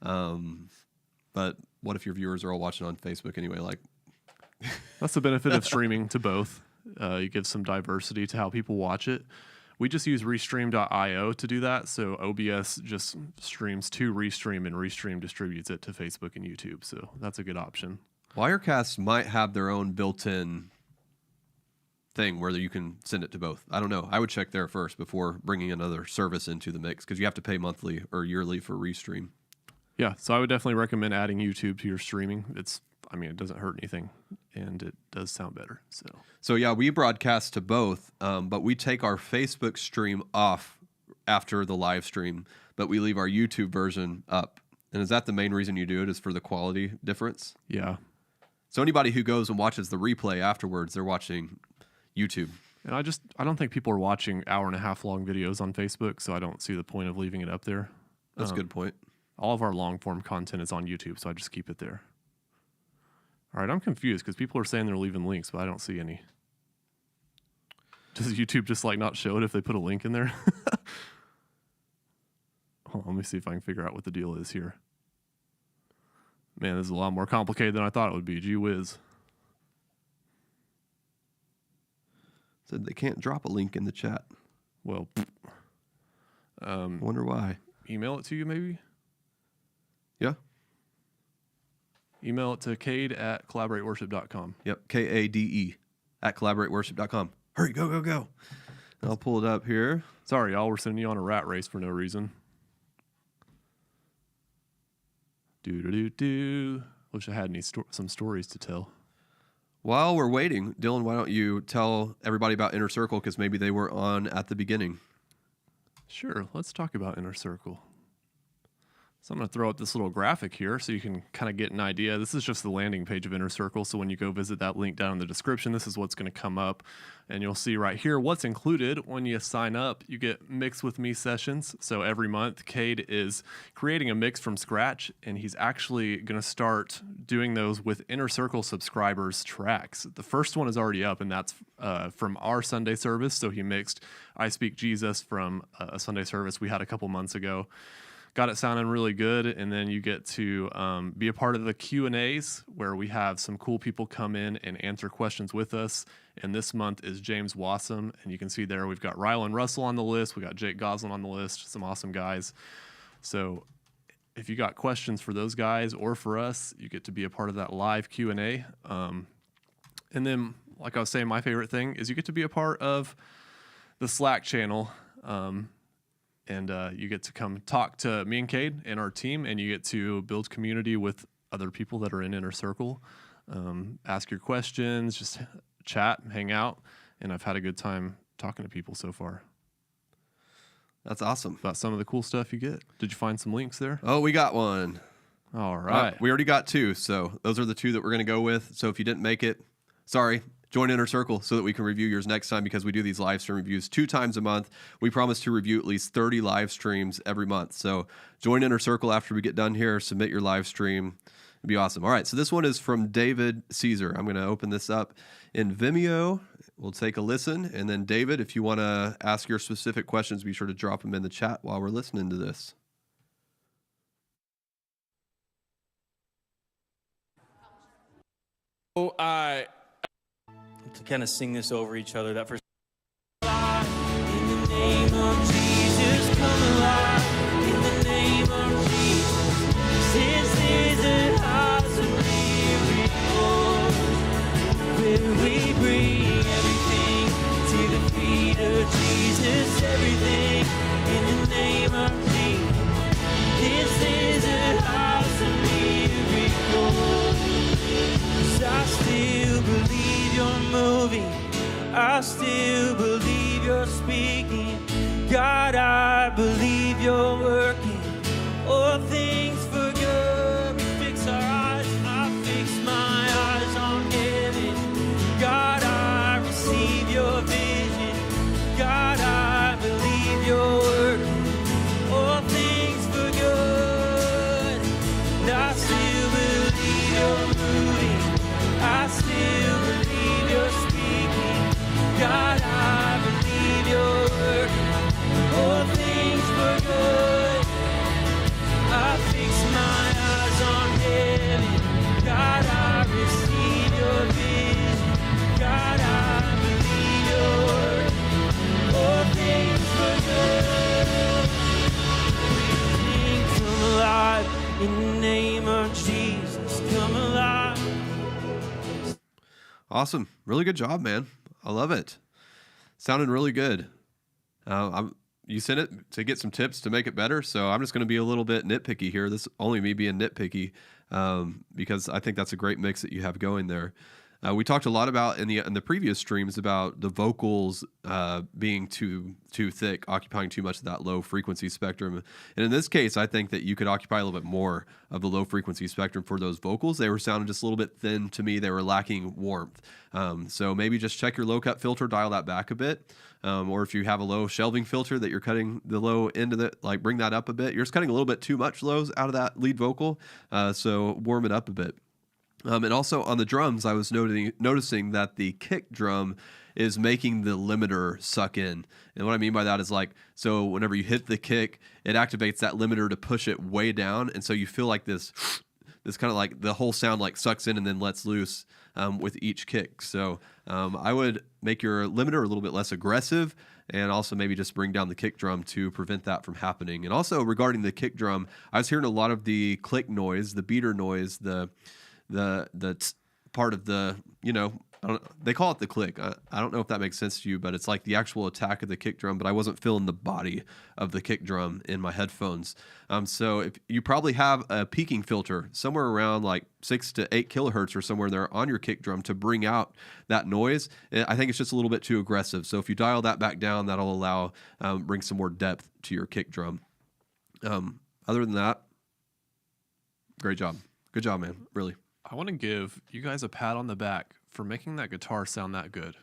But what if your viewers are all watching on Facebook anyway? Like, that's the benefit of streaming to both. You give some diversity to how people watch it. We just use Restream.io to do that. So OBS just streams to Restream, and Restream distributes it to Facebook and YouTube. So that's a good option. Wirecast might have their own built-in thing where you can send it to both. I don't know. I would check there first before bringing another service into the mix because you have to pay monthly or yearly for Restream. Yeah, so I would definitely recommend adding YouTube to your streaming. It doesn't hurt anything, and it does sound better. So yeah, we broadcast to both, but we take our Facebook stream off after the live stream, but we leave our YouTube version up. And is that the main reason you do it, is for the quality difference? Yeah. So anybody who goes and watches the replay afterwards, they're watching YouTube. And I don't think people are watching hour-and-a-half long videos on Facebook, so I don't see the point of leaving it up there. That's a good point. All of our long-form content is on YouTube, so I just keep it there. All right, I'm confused because people are saying they're leaving links, but I don't see any. Does YouTube just not show it if they put a link in there? Hold on, let me see if I can figure out what the deal is here. Man, this is a lot more complicated than I thought it would be. Gee whiz. Said they can't drop a link in the chat. Well, Wonder why. email it to you maybe? Yeah. Email it to Kade@collaborateworship.com. Yep. KADE @collaborateworship.com. Hurry, go, go, go. And I'll pull it up here. Sorry, y'all. We're sending you on a rat race for no reason. Do. Wish I had some stories to tell. While we're waiting, Dylan, why don't you tell everybody about Inner Circle, because maybe they were on at the beginning. Sure, let's talk about Inner Circle. So I'm going to throw up this little graphic here so you can kind of get an idea. This is just the landing page of Inner Circle. So when you go visit that link down in the description, this is what's going to come up. And you'll see right here what's included when you sign up. You get Mix With Me sessions. So every month, Kade is creating a mix from scratch, and he's actually going to start doing those with Inner Circle subscribers tracks. The first one is already up, and that's from our Sunday service. So he mixed I Speak Jesus from a Sunday service we had a couple months ago. Got it sounding really good, and then you get to be a part of the Q&As where we have some cool people come in and answer questions with us. And this month is James Wasem, and you can see there we've got Rylan Russell on the list, we got Jake Goslin on the list, some awesome guys. So if you got questions for those guys or for us, you get to be a part of that live Q&A. And then, like I was saying, my favorite thing is you get to be a part of the Slack channel. And you get to come talk to me and Kade and our team, and you get to build community with other people that are in Inner Circle. Ask your questions, just chat, hang out, and I've had a good time talking to people so far. That's awesome. About some of the cool stuff you get. Did you find some links there? Oh, we got one. All right. We already got two, so those are the two that we're going to go with. So if you didn't make it, sorry. Join Inner Circle so that we can review yours next time, because we do these live stream reviews 2 times a month. We promise to review at least 30 live streams every month. So join Inner Circle after we get done here. Submit your live stream. It'd be awesome. All right, so this one is from David Caesar. I'm going to open this up in Vimeo. We'll take a listen. And then, David, if you want to ask your specific questions, be sure to drop them in the chat while we're listening to this. To kind of sing this over each other. That first. In the name of Jesus, come alive. In the name of Jesus, this is a house of miracles, where we bring everything to the feet of Jesus. Everything in the name of Jesus. This is a house of miracles. 'Cause I still believe you're moving. I still believe you're speaking. God, I believe you're working. All things for good. We fix our eyes. I fix my eyes on heaven. God, I receive your vision. God, I believe you're working. All things for good. And I still believe you're moving. I still believe you're speaking. God, I believe you're working. All things for good. I fix my eyes on heaven. God, I receive your vision. God, I believe you're working. All things for good. Everything come alive in the name of Jesus. Come alive. Awesome. Really good job, man. I love it. Sounded really good. You sent it to get some tips to make it better, so I'm just going to be a little bit nitpicky here. This only me being nitpicky, because I think that's a great mix that you have going there. We talked a lot about in the previous streams about the vocals being too thick, occupying too much of that low frequency spectrum. And in this case, I think that you could occupy a little bit more of the low frequency spectrum for those vocals. They were sounding just a little bit thin to me. They were lacking warmth. So maybe just check your low cut filter, dial that back a bit. Or if you have a low shelving filter that you're cutting the low end of it, like bring that up a bit. You're just cutting a little bit too much lows out of that lead vocal. So warm it up a bit. And also on the drums, I was noticing that the kick drum is making the limiter suck in. And what I mean by that is so whenever you hit the kick, it activates that limiter to push it way down. And so you feel like this it's kind of like the whole sound like sucks in and then lets loose with each kick. So I would make your limiter a little bit less aggressive, and also maybe just bring down the kick drum to prevent that from happening. And also regarding the kick drum, I was hearing a lot of the click noise, the beater noise, the part of the, they call it the click. I don't know if that makes sense to you, but it's like the actual attack of the kick drum, but I wasn't feeling the body of the kick drum in my headphones. So if you probably have a peaking filter somewhere around like 6 to 8 kilohertz or somewhere there on your kick drum to bring out that noise. I think it's just a little bit too aggressive. So if you dial that back down, that'll allow, bring some more depth to your kick drum. Other than that, great job. Good job, man. Really. I want to give you guys a pat on the back for making that guitar sound that good,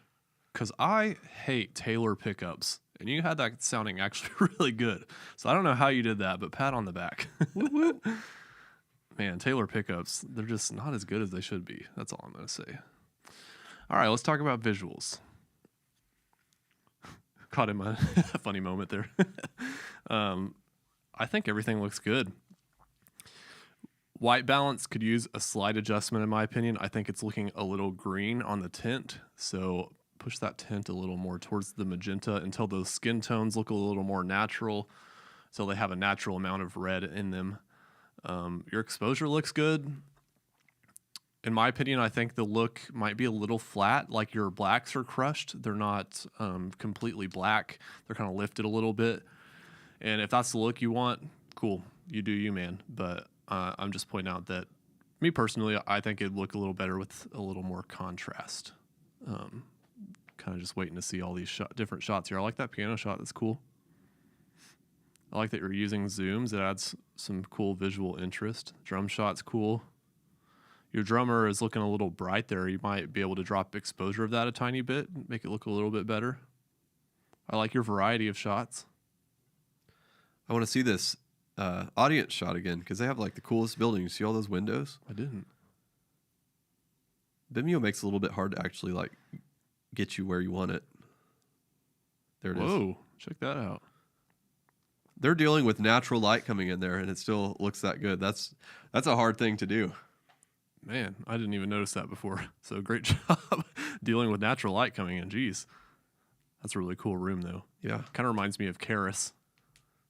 because I hate Taylor pickups, and you had that sounding actually really good. So I don't know how you did that, but pat on the back. Man, Taylor pickups, they're just not as good as they should be. That's all I'm going to say. All right, let's talk about visuals. Caught in my funny moment there. I think everything looks good. White balance could use a slight adjustment, in my opinion. I think it's looking a little green on the tint, so push that tint a little more towards the magenta until those skin tones look a little more natural, so they have a natural amount of red in them. Your exposure looks good. In my opinion, I think the look might be a little flat, like your blacks are crushed. They're not completely black. They're kind of lifted a little bit. And if that's the look you want, cool. You do you, man. But I'm just pointing out that, me personally, I think it'd look a little better with a little more contrast. Kind of just waiting to see all these different shots here. I like that piano shot. That's cool. I like that you're using zooms. It adds some cool visual interest. Drum shot's cool. Your drummer is looking a little bright there. You might be able to drop exposure of that a tiny bit, make it look a little bit better. I like your variety of shots. I want to see this audience shot again, because they have like the coolest building. You see all those windows? I didn't. Vimeo makes it a little bit hard to actually like get you where you want it. There it is. Whoa, check that out. They're dealing with natural light coming in there, and it still looks that good. That's a hard thing to do. Man, I didn't even notice that before. So great job dealing with natural light coming in. Jeez. That's a really cool room, though. Yeah. Kind of reminds me of Karis,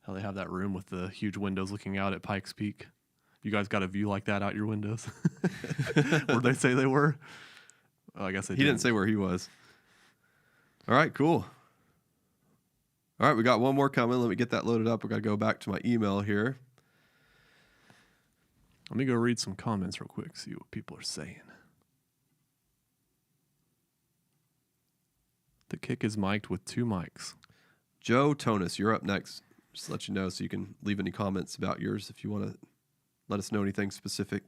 how they have that room with the huge windows looking out at Pikes Peak. You guys got a view like that out your windows? Where'd they say they were? Oh, I guess they didn't say where he was. All right, cool. All right, we got one more coming. Let me get that loaded up. We've got to go back to my email here. Let me go read some comments real quick, see what people are saying. The kick is mic'd with 2 mics. Joe Tonis, you're up next. Just to let you know, so you can leave any comments about yours if you want to let us know anything specific.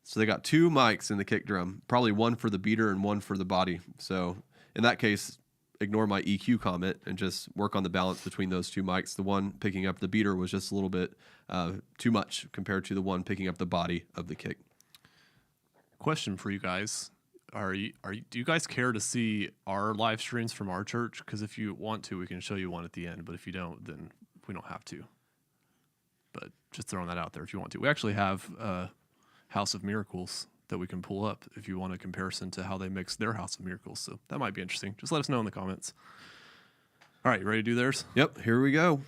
So they got 2 mics in the kick drum, probably one for the beater and one for the body. So in that case, ignore my EQ comment and just work on the balance between those 2 mics. The one picking up the beater was just a little bit too much compared to the one picking up the body of the kick. Question for you guys. Do you guys care to see our live streams from our church? Because if you want to, we can show you one at the end. But if you don't, then we don't have to. But just throwing that out there if you want to. We actually have House of Miracles that we can pull up if you want a comparison to how they mix their House of Miracles. So that might be interesting. Just let us know in the comments. All right, you ready to do theirs? Yep, here we go.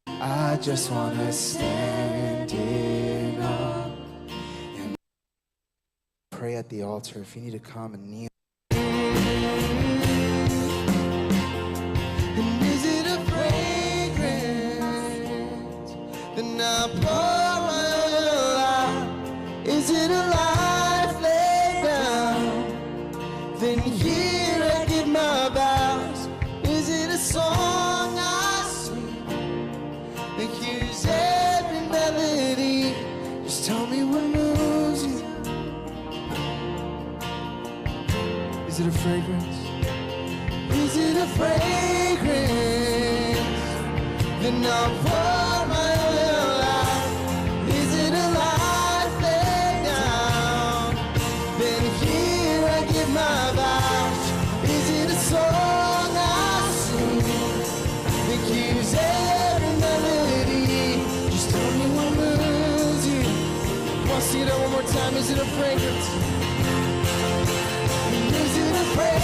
I just wanna stand in awe and pray at the altar. If you need to come and kneel. And is it a fragrance? Then I pour my oil out. Is it a life laid down? Then here I give my vows. Is it a song I sing? Like here's every melody. Just tell me what moves you. Is it a fragrance? Is it a fragrance? Then I'll pour my oil out. Is it a life laid down? Then here I give my vows. Is it a song I sing? That gives every melody. see that one more time. Is it a fragrance? Is it a fragrance?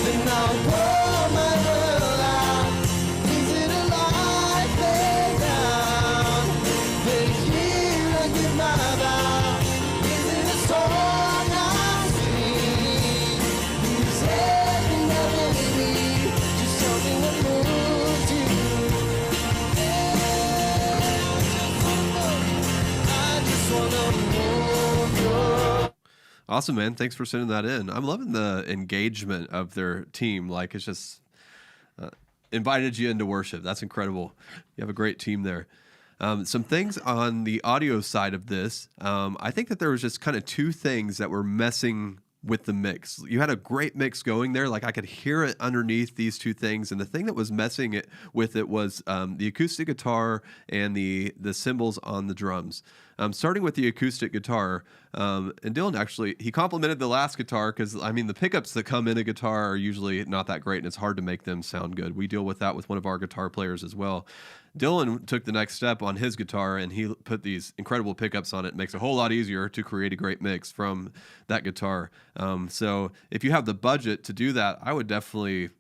Then I'll pour my world out. Is it a life laid down? Then here I give my vow. Is it a song I sing? Is everything that made me just something that moved you? I just wanna move your. Awesome, man. Thanks for sending that in. I'm loving the engagement of their team. Like, it's just invited you into worship. That's incredible. You have a great team there. Some things on the audio side of this. I think that there was just kind of two things that were messing with the mix. You had a great mix going there. Like, I could hear it underneath these two things. And the thing that was messing it with it was the acoustic guitar and the cymbals on the drums. Starting with the acoustic guitar, and Dylan actually, he complimented the last guitar because, I mean, the pickups that come in a guitar are usually not that great, and it's hard to make them sound good. We deal with that with one of our guitar players as well. Dylan took the next step on his guitar, and he put these incredible pickups on it. It makes it a whole lot easier to create a great mix from that guitar. So if you have the budget to do that, I would definitely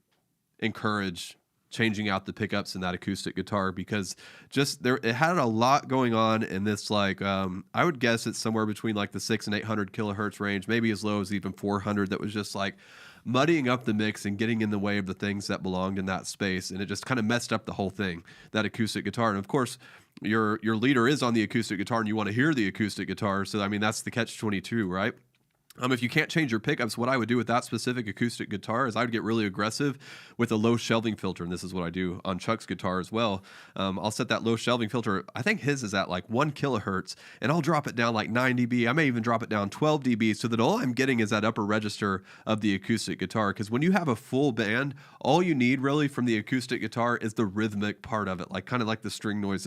encourage changing out the pickups in that acoustic guitar, because just there, it had a lot going on in this, like, I would guess it's somewhere between like the 600 and 800 kilohertz range, maybe as low as even 400, that was just like muddying up the mix and getting in the way of the things that belonged in that space. And it just kind of messed up the whole thing, that acoustic guitar. And of course, your leader is on the acoustic guitar and you want to hear the acoustic guitar. So, I mean, that's the catch-22, right? If you can't change your pickups, what I would do with that specific acoustic guitar is I would get really aggressive with a low shelving filter. And this is what I do on Chuck's guitar as well. I'll set that low shelving filter. I think his is at like 1 kilohertz, and I'll drop it down like 9 dB. I may even drop it down 12 dB so that all I'm getting is that upper register of the acoustic guitar. Because when you have a full band, all you need really from the acoustic guitar is the rhythmic part of it, like kind of like the string noise,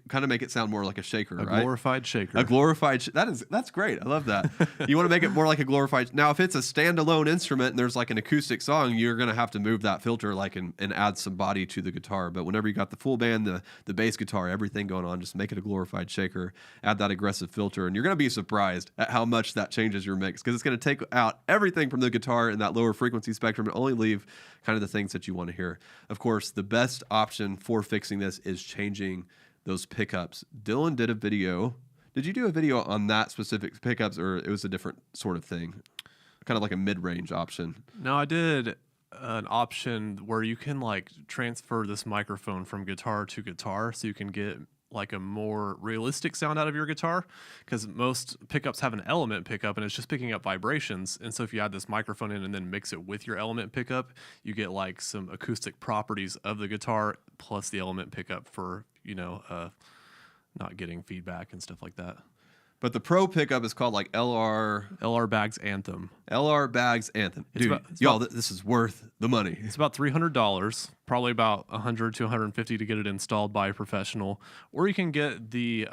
kind of make it sound more like a shaker, right? A glorified shaker. A glorified that's great. I love that. You want to make it more like a glorified. Now, if it's a standalone instrument and there's like an acoustic song, you're going to have to move that filter and add some body to the guitar. But whenever you got the full band, the bass guitar, everything going on, just make it a glorified shaker, add that aggressive filter, and you're going to be surprised at how much that changes your mix, because it's going to take out everything from the guitar in that lower frequency spectrum and only leave kind of the things that you want to hear. Of course, the best option for fixing this is changing those pickups. Dylan did a video. Did you do a video on that specific pickups, or it was a different sort of thing? Kind of like a mid-range option. No, I did an option where you can like transfer this microphone from guitar to guitar so you can get like a more realistic sound out of your guitar, because most pickups have an element pickup and it's just picking up vibrations. And so if you add this microphone in and then mix it with your element pickup, you get like some acoustic properties of the guitar plus the element pickup for, not getting feedback and stuff like that. But the pro pickup is called like LR Bags Anthem. LR Bags Anthem. Dude, this is worth the money. It's about $300, probably about $100 to $150 to get it installed by a professional. Or you can get the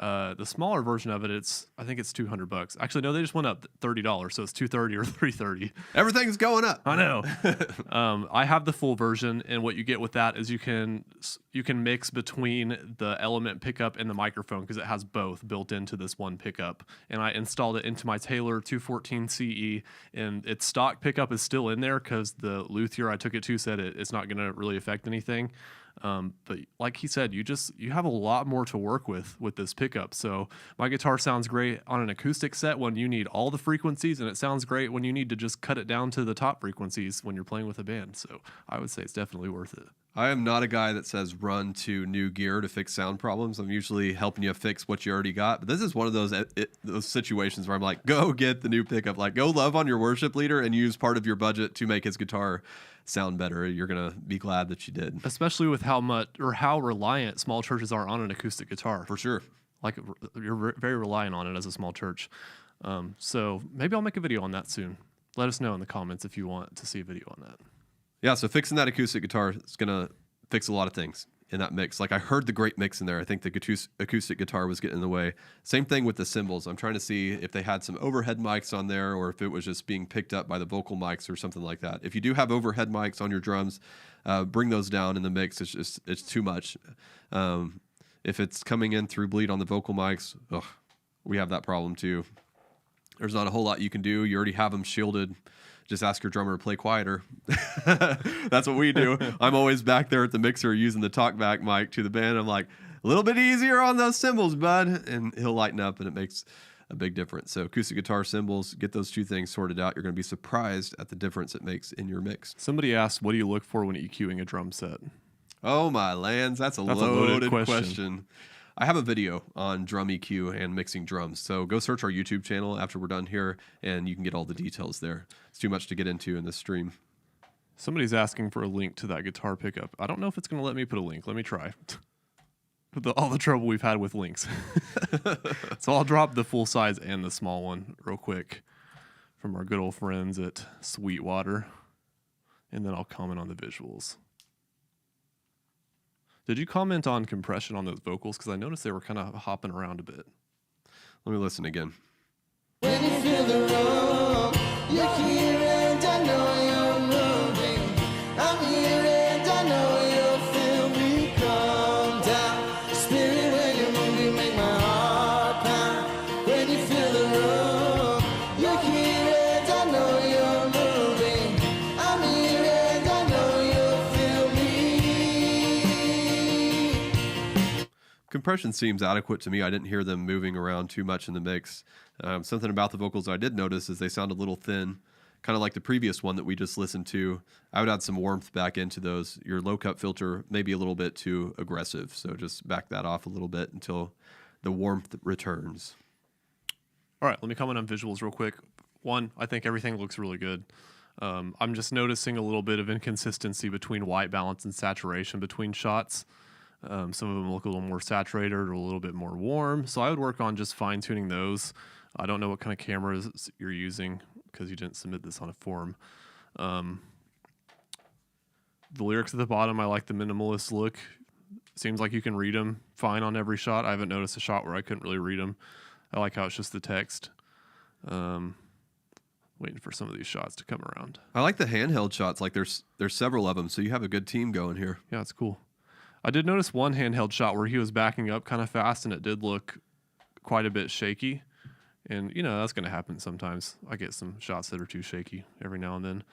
smaller version of it. I think it's $200. Actually, no, they just went up $30, so it's $230 or $330. Everything's going up. I know. I have the full version, and what you get with that is you can mix between the element pickup and the microphone, because it has both built into this one pickup. And I installed it into my Taylor 214 CE, and its stock pickup is still in there because the luthier I took it to said it's not going to really affect anything. But like he said, you have a lot more to work with this pickup. So my guitar sounds great on an acoustic set when you need all the frequencies, and it sounds great when you need to just cut it down to the top frequencies when you're playing with a band. So I would say it's definitely worth it. I am not a guy that says run to new gear to fix sound problems. I'm usually helping you fix what you already got. But this is one of those situations where I'm like, go get the new pickup. Like, go love on your worship leader and use part of your budget to make his guitar sound better. You're going to be glad that you did. Especially with how reliant small churches are on an acoustic guitar. For sure. Like, you're very reliant on it as a small church. So maybe I'll make a video on that soon. Let us know in the comments if you want to see a video on that. Yeah, so fixing that acoustic guitar is going to fix a lot of things in that mix. Like, I heard the great mix in there. I think the acoustic guitar was getting in the way. Same thing with the cymbals. I'm trying to see if they had some overhead mics on there or if it was just being picked up by the vocal mics or something like that. If you do have overhead mics on your drums, bring those down in the mix. It's too much. If it's coming in through bleed on the vocal mics, we have that problem too. There's not a whole lot you can do. You already have them shielded. Just ask your drummer to play quieter. That's what we do. I'm always back there at the mixer using the talkback mic to the band. I'm like, a little bit easier on those cymbals, bud. And he'll lighten up, and it makes a big difference. So acoustic guitar, cymbals, get those two things sorted out. You're going to be surprised at the difference it makes in your mix. Somebody asked, what do you look for when EQing a drum set? Oh, my lands. That's a loaded question. I have a video on drum EQ and mixing drums. So go search our YouTube channel after we're done here, and you can get all the details there. It's too much to get into in this stream. Somebody's asking for a link to that guitar pickup. I don't know if it's going to let me put a link. Let me try. All the trouble we've had with links. So I'll drop the full size and the small one real quick from our good old friends at Sweetwater, and then I'll comment on the visuals. Did you comment on compression on those vocals? Because I noticed they were kind of hopping around a bit. Let me listen again. When you feel the room, you're here and I know you're moving. I'm here and I know you'll feel me come down. Spirit, when you move, you make my heart pound. When you feel the room, you're here and I know you're moving. I'm here and I know you'll feel me. Compression seems adequate to me. I didn't hear them moving around too much in the mix. Something about the vocals I did notice is they sound a little thin, kind of like the previous one that we just listened to. I would add some warmth back into those. Your low cut filter may be a little bit too aggressive, so just back that off a little bit until the warmth returns. All right, let me comment on visuals real quick. One, I think everything looks really good. I'm just noticing a little bit of inconsistency between white balance and saturation between shots. Some of them look a little more saturated or a little bit more warm. So I would work on just fine-tuning those. I don't know what kind of cameras you're using because you didn't submit this on a form. The lyrics at the bottom, I like the minimalist look. Seems like you can read them fine on every shot. I haven't noticed a shot where I couldn't really read them. I like how it's just the text. Waiting for some of these shots to come around. I like the handheld shots. Like there's several of them, so you have a good team going here. Yeah, it's cool. I did notice one handheld shot where he was backing up kind of fast, and it did look quite a bit shaky. And, you know, that's going to happen sometimes. I get some shots that are too shaky every now and then.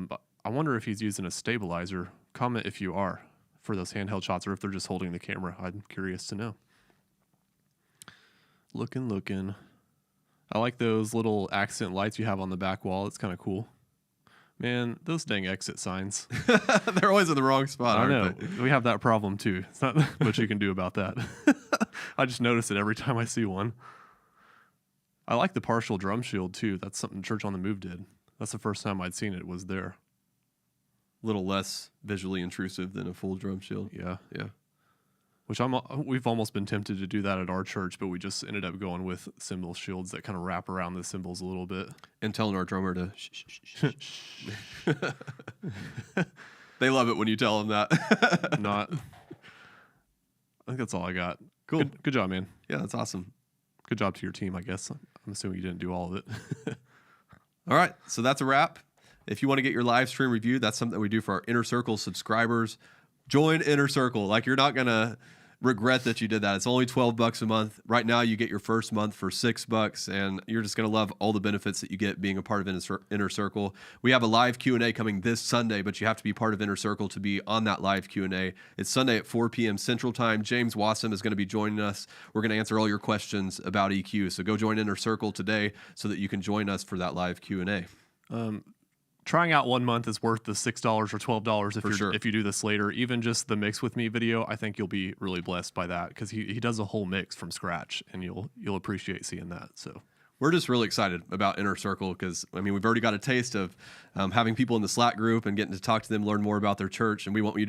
But I wonder if he's using a stabilizer. Comment if you are for those handheld shots or if they're just holding the camera. I'm curious to know. Looking. I like those little accent lights you have on the back wall. It's kind of cool. Man, those dang exit signs. They're always in the wrong spot, I know. aren't they? We have that problem too. It's not much you can do about that. I just notice it every time I see one. I like the partial drum shield too. That's something Church on the Move did. That's the first time I'd seen it was there. A little less visually intrusive than a full drum shield. Yeah. Yeah. Which we've almost been tempted to do that at our church, but we just ended up going with cymbal shields that kind of wrap around the cymbals a little bit. And telling our drummer to shh, shh, shh, shh. They love it when you tell them that. Not. I think that's all I got. Cool. Good job, man. Yeah, that's awesome. Good job to your team, I guess. I'm assuming you didn't do all of it. All right, so that's a wrap. If you want to get your live stream review, that's something that we do for our Inner Circle subscribers. Join Inner Circle. Like, you're not going to regret that you did that. It's only $12 a month. Right now, you get your first month for $6, and you're just going to love all the benefits that you get being a part of Inner Circle. We have a live Q&A coming this Sunday, but you have to be part of Inner Circle to be on that live Q&A. It's Sunday at 4 p.m. Central Time. James Wasem is going to be joining us. We're going to answer all your questions about EQ. So go join Inner Circle today so that you can join us for that live Q&A. Trying out 1 month is worth the $6 or $12 if you do this later. Even just the Mix With Me video, I think you'll be really blessed by that because he does a whole mix from scratch, and you'll appreciate seeing that. So we're just really excited about Inner Circle because, I mean, we've already got a taste of having people in the Slack group and getting to talk to them, learn more about their church, and we want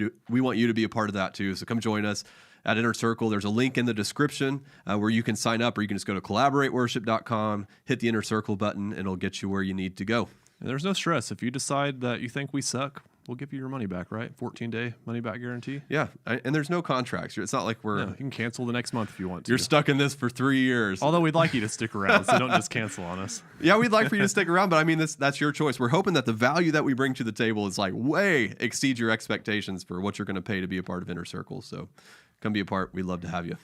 you to be a part of that too. So come join us at Inner Circle. There's a link in the description where you can sign up, or you can just go to collaborateworship.com, hit the Inner Circle button, and it'll get you where you need to go. And there's no stress. If you decide that you think we suck, we'll give you your money back, right? 14-day money-back guarantee. Yeah, and there's no contracts. It's not like you can cancel the next month if you want to. You're stuck in this for 3 years. Although we'd like you to stick around, so don't just cancel on us. Yeah, we'd like for you to stick around, but I mean, that's your choice. We're hoping that the value that we bring to the table is like way exceeds your expectations for what you're going to pay to be a part of Inner Circle. So come be a part. We'd love to have you.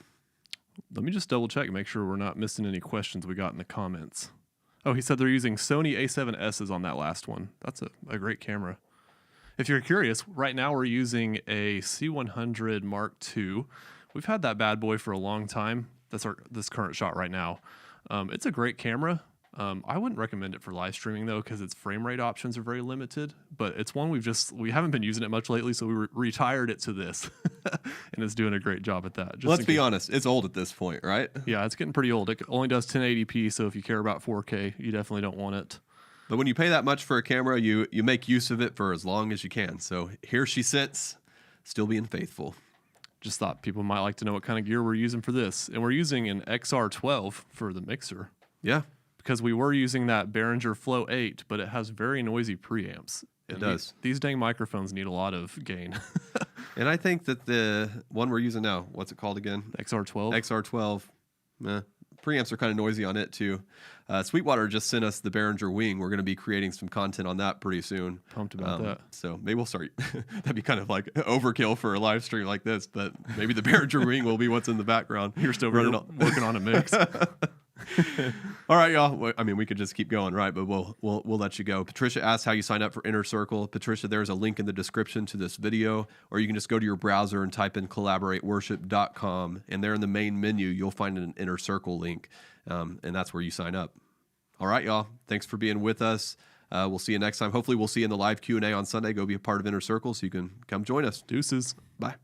Let me just double check and make sure we're not missing any questions we got in the comments. Oh, he said they're using Sony A7S's on that last one. That's a great camera. If you're curious, right now we're using a C100 Mark II. We've had that bad boy for a long time. That's this current shot right now. It's a great camera. I wouldn't recommend it for live streaming though, because its frame rate options are very limited. But it's one we haven't been using it much lately, so we retired it to this, and it's doing a great job at that. Let's be honest, it's old at this point, right? Yeah, it's getting pretty old. It only does 1080p, so if you care about 4K, you definitely don't want it. But when you pay that much for a camera, you make use of it for as long as you can. So here she sits, still being faithful. Just thought people might like to know what kind of gear we're using for this. And we're using an XR12 for the mixer. Yeah. Because we were using that Behringer Flow 8, but it has very noisy preamps. It does. These dang microphones need a lot of gain. And I think that the one we're using now, what's it called again? XR12. XR12. Preamps are kind of noisy on it too. Sweetwater just sent us the Behringer Wing. We're going to be creating some content on that pretty soon. Pumped about that. So maybe we'll start. That'd be kind of like overkill for a live stream like this, but maybe the Behringer Wing will be what's in the background. You're still working on a mix. All right, y'all. I mean, we could just keep going, right? But we'll let you go. Patricia asked how you sign up for Inner Circle. Patricia, there's a link in the description to this video, or you can just go to your browser and type in collaborateworship.com, and there in the main menu, you'll find an Inner Circle link, and that's where you sign up. All right, y'all. Thanks for being with us. We'll see you next time. Hopefully, we'll see you in the live Q&A on Sunday. Go be a part of Inner Circle so you can come join us. Deuces. Bye.